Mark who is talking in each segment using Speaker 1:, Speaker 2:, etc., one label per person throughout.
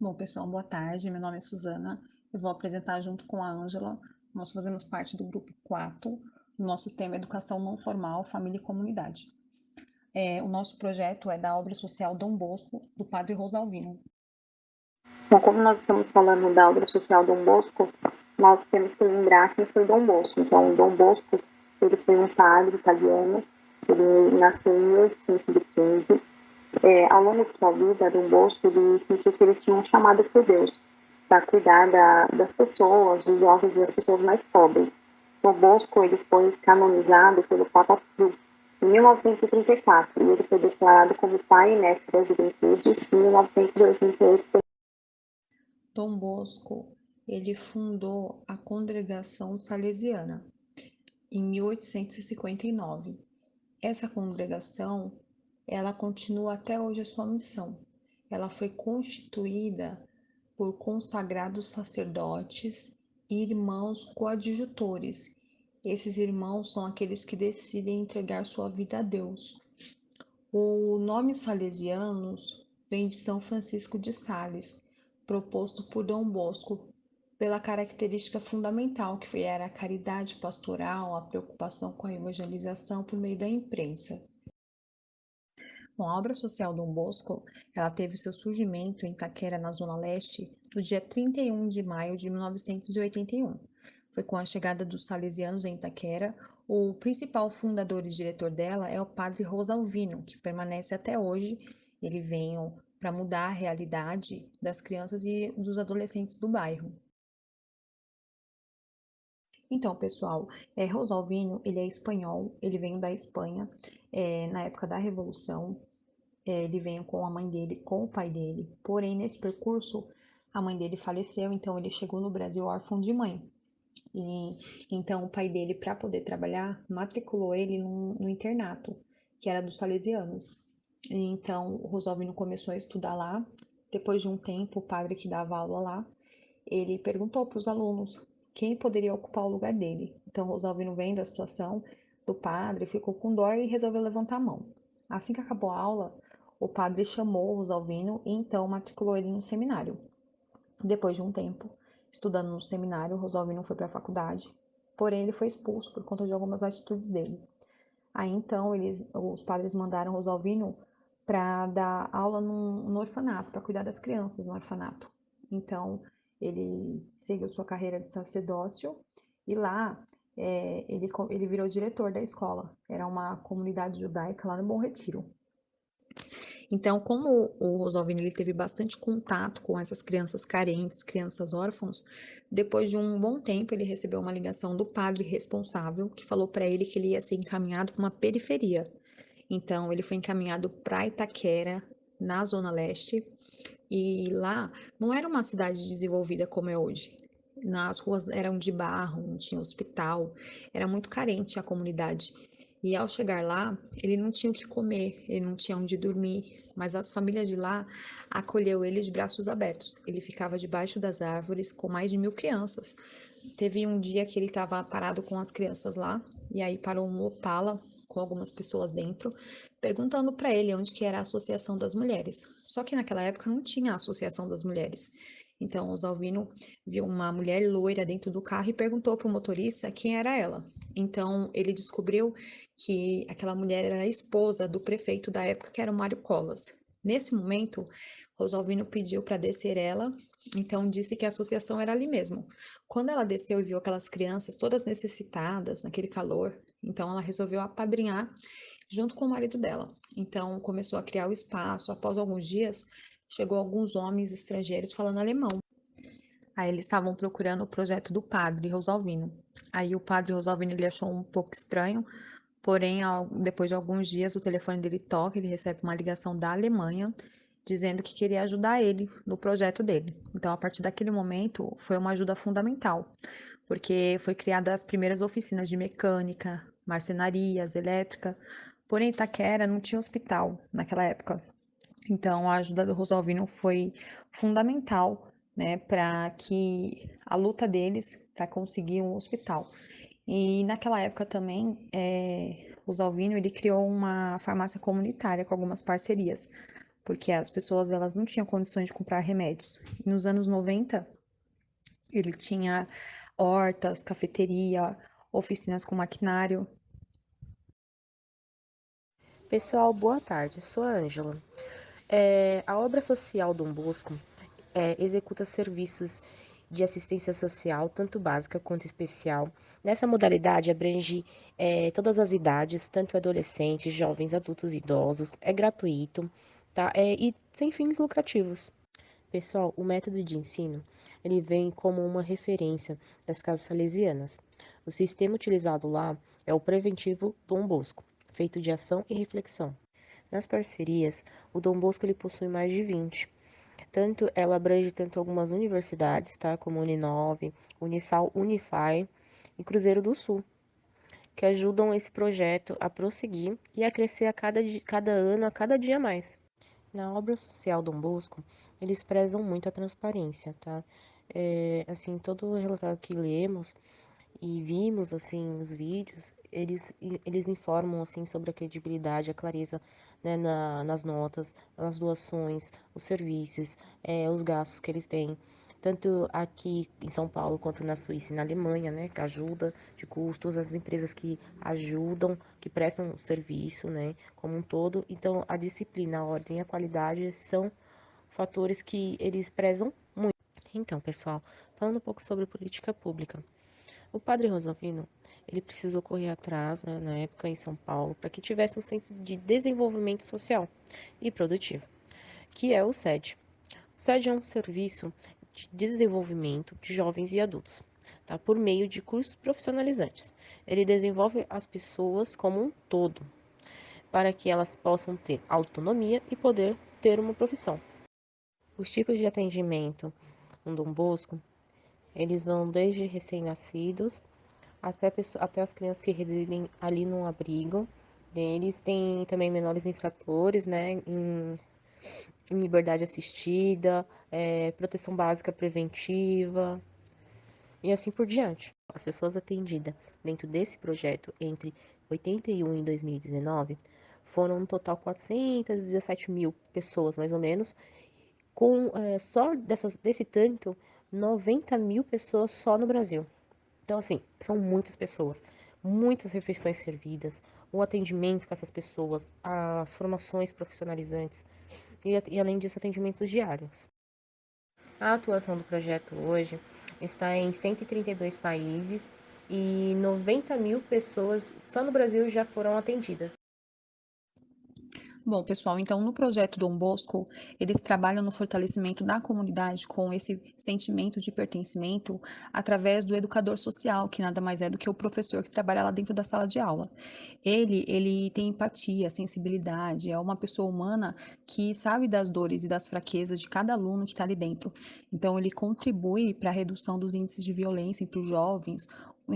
Speaker 1: Bom, pessoal, boa tarde. Meu nome é Suzana. Eu vou apresentar junto com a Ângela. Nós fazemos parte do grupo 4. O nosso tema é Educação Não Formal, Família e Comunidade. O nosso projeto é da obra social Dom Bosco, do Padre Rosalvino.
Speaker 2: Bom, como nós estamos falando da obra social Dom Bosco, nós temos que lembrar quem foi Dom Bosco. Então, Dom Bosco, ele foi um padre italiano, ele nasceu em 1815. Ao longo de sua vida, Dom Bosco, ele sentiu que ele tinha um chamado por Deus para cuidar das pessoas, dos órfãos e das pessoas mais pobres. Dom Bosco, ele foi canonizado pelo Papa Pio em 1934 e ele foi declarado como pai e mestre da juventude em 1988.
Speaker 1: Dom Bosco, ele fundou a Congregação Salesiana em 1859. Essa congregação, ela continua até hoje a sua missão. Ela foi constituída por consagrados sacerdotes e irmãos coadjutores. Esses irmãos são aqueles que decidem entregar sua vida a Deus. O nome Salesianos vem de São Francisco de Sales, proposto por Dom Bosco, pela característica fundamental que era a caridade pastoral, a preocupação com a evangelização por meio da imprensa. Bom, a obra social Dom Bosco, ela teve seu surgimento em Itaquera, na Zona Leste, no dia 31 de maio de 1981. Foi com a chegada dos salesianos em Itaquera. O principal fundador e diretor dela é o padre Rosalvino, que permanece até hoje. Ele veio para mudar a realidade das crianças e dos adolescentes do bairro. Então, pessoal, Rosalvino, ele é espanhol, ele veio da Espanha, na época da Revolução. Ele veio com a mãe dele, com o pai dele. Porém, nesse percurso, a mãe dele faleceu, então ele chegou no Brasil órfão de mãe. E então o pai dele, para poder trabalhar, matriculou ele no internato, que era dos salesianos. E então o Rosalvino começou a estudar lá. Depois de um tempo, o padre que dava aula lá, ele perguntou para os alunos quem poderia ocupar o lugar dele. Então Rosalvino, vendo a situação do padre, ficou com dó e resolveu levantar a mão. Assim que acabou a aula, o padre chamou o Rosalvino e então matriculou ele no seminário. Depois de um tempo, estudando no seminário, Rosalvino foi para a faculdade, porém ele foi expulso por conta de algumas atitudes dele. Aí então os padres mandaram Rosalvino para dar aula no orfanato, para cuidar das crianças no orfanato. Então ele seguiu sua carreira de sacerdócio e lá ele virou diretor da escola. Era uma comunidade judaica lá no Bom Retiro. Então, como o Rosalvino ele teve bastante contato com essas crianças carentes, crianças órfãos, depois de um bom tempo ele recebeu uma ligação do padre responsável que falou para ele que ele ia ser encaminhado para uma periferia. Então, ele foi encaminhado para Itaquera, na Zona Leste, e lá não era uma cidade desenvolvida como é hoje. As ruas eram de barro, não tinha hospital, era muito carente a comunidade. E ao chegar lá, ele não tinha o que comer, ele não tinha onde dormir, mas as famílias de lá acolheu ele de braços abertos. Ele ficava debaixo das árvores com mais de 1.000 crianças. Teve um dia que ele estava parado com as crianças lá, e aí parou um Opala com algumas pessoas dentro, perguntando para ele onde que era a Associação das Mulheres. Só que naquela época não tinha a Associação das Mulheres. Então, o Zalvino viu uma mulher loira dentro do carro e perguntou para o motorista quem era ela. Então, ele descobriu que aquela mulher era a esposa do prefeito da época, que era o Mário Covas. Nesse momento, Rosalvino pediu para descer ela, então disse que a associação era ali mesmo. Quando ela desceu e viu aquelas crianças todas necessitadas, naquele calor, então ela resolveu apadrinhar junto com o marido dela. Então começou a criar o espaço. Após alguns dias, chegou alguns homens estrangeiros falando alemão. Aí eles estavam procurando o projeto do padre Rosalvino. Aí o padre Rosalvino ele achou um pouco estranho, porém, depois de alguns dias, o telefone dele toca, ele recebe uma ligação da Alemanha, dizendo que queria ajudar ele no projeto dele. Então, a partir daquele momento, foi uma ajuda fundamental, porque foi criada as primeiras oficinas de mecânica, marcenarias, elétrica, porém, Itaquera não tinha hospital naquela época. Então, a ajuda do Rosalvino foi fundamental, né, para que a luta deles para conseguir um hospital. E naquela época também, o Rosalvino ele criou uma farmácia comunitária com algumas parcerias. porque as pessoas elas não tinham condições de comprar remédios. E nos anos 90, ele tinha hortas, cafeteria, oficinas com maquinário.
Speaker 3: Pessoal, boa tarde. Sou a Ângela. A obra social Dom Bosco executa serviços de assistência social, tanto básica quanto especial. Nessa modalidade abrange todas as idades, tanto adolescentes, jovens, adultos e idosos. É gratuito, tá? E sem fins lucrativos. Pessoal, o método de ensino, ele vem como uma referência das casas salesianas. O sistema utilizado lá é o preventivo Dom Bosco, feito de ação e reflexão. Nas parcerias, o Dom Bosco ele possui mais de 20. Ela abrange tanto algumas universidades, tá, como Uninove, Unisal, Unify e Cruzeiro do Sul, que ajudam esse projeto a prosseguir e a crescer a cada ano, a cada dia mais. Na obra social Dom Bosco, eles prezam muito a transparência, tá? Assim, todo o relatório que lemos e vimos, assim, os vídeos, eles informam, assim, sobre a credibilidade, a clareza, né, nas notas, nas doações, os serviços, os gastos que eles têm, tanto aqui em São Paulo quanto na Suíça e na Alemanha, né, que ajuda de custos, as empresas que ajudam, que prestam serviço, né, como um todo. Então, a disciplina, a ordem e a qualidade são fatores que eles prezam muito. Então, pessoal, falando um pouco sobre política pública. O padre Rosalvino, ele precisou correr atrás, né, na época em São Paulo, para que tivesse um centro de desenvolvimento social e produtivo, que é o SED. O SED é um serviço de desenvolvimento de jovens e adultos, tá, por meio de cursos profissionalizantes. Ele desenvolve as pessoas como um todo, para que elas possam ter autonomia e poder ter uma profissão. Os tipos de atendimento no Dom Bosco, eles vão desde recém-nascidos até as crianças que residem ali no abrigo deles. Tem também menores infratores, né, em liberdade assistida, proteção básica preventiva e assim por diante. As pessoas atendidas dentro desse projeto entre 81 e 2019 foram um total 417 mil pessoas, mais ou menos, com só desse tanto, 90 mil pessoas só no Brasil. Então, assim, são muitas pessoas, muitas refeições servidas, o atendimento com essas pessoas, as formações profissionalizantes e além disso, atendimentos diários. A atuação do projeto hoje está em 132 países e 90 mil pessoas só no Brasil já foram atendidas.
Speaker 1: Bom, pessoal, então no projeto Dom Bosco, eles trabalham no fortalecimento da comunidade com esse sentimento de pertencimento através do educador social, que nada mais é do que o professor que trabalha lá dentro da sala de aula. Ele tem empatia, sensibilidade, é uma pessoa humana que sabe das dores e das fraquezas de cada aluno que está ali dentro. Então, ele contribui para a redução dos índices de violência entre os jovens,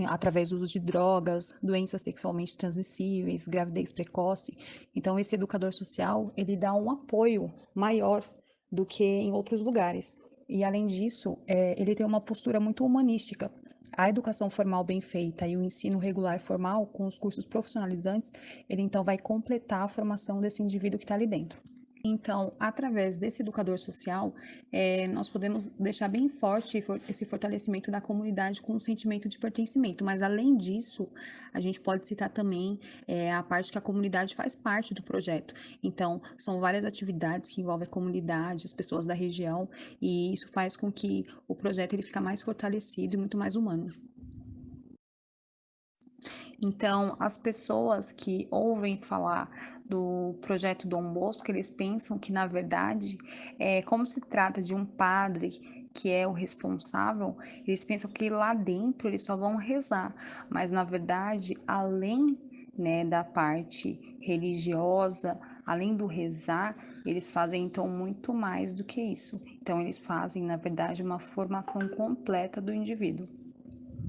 Speaker 1: através do uso de drogas, doenças sexualmente transmissíveis, gravidez precoce. Então, esse educador social, ele dá um apoio maior do que em outros lugares. E, além disso, ele tem uma postura muito humanística. A educação formal bem feita e o ensino regular formal, com os cursos profissionalizantes, ele então vai completar a formação desse indivíduo que está ali dentro. Então, através desse educador social, nós podemos deixar bem forte esse fortalecimento da comunidade com um sentimento de pertencimento. Mas, além disso, a gente pode citar também a parte que a comunidade faz parte do projeto. Então, são várias atividades que envolvem a comunidade, as pessoas da região, e isso faz com que o projeto ele fique mais fortalecido e muito mais humano. Então, as pessoas que ouvem falar do projeto Dom Bosco, eles pensam que, na verdade, como se trata de um padre que é o responsável, eles pensam que lá dentro eles só vão rezar, mas, na verdade, além, né, da parte religiosa, além do rezar, eles fazem então muito mais do que isso. Então, eles fazem, na verdade, uma formação completa do indivíduo.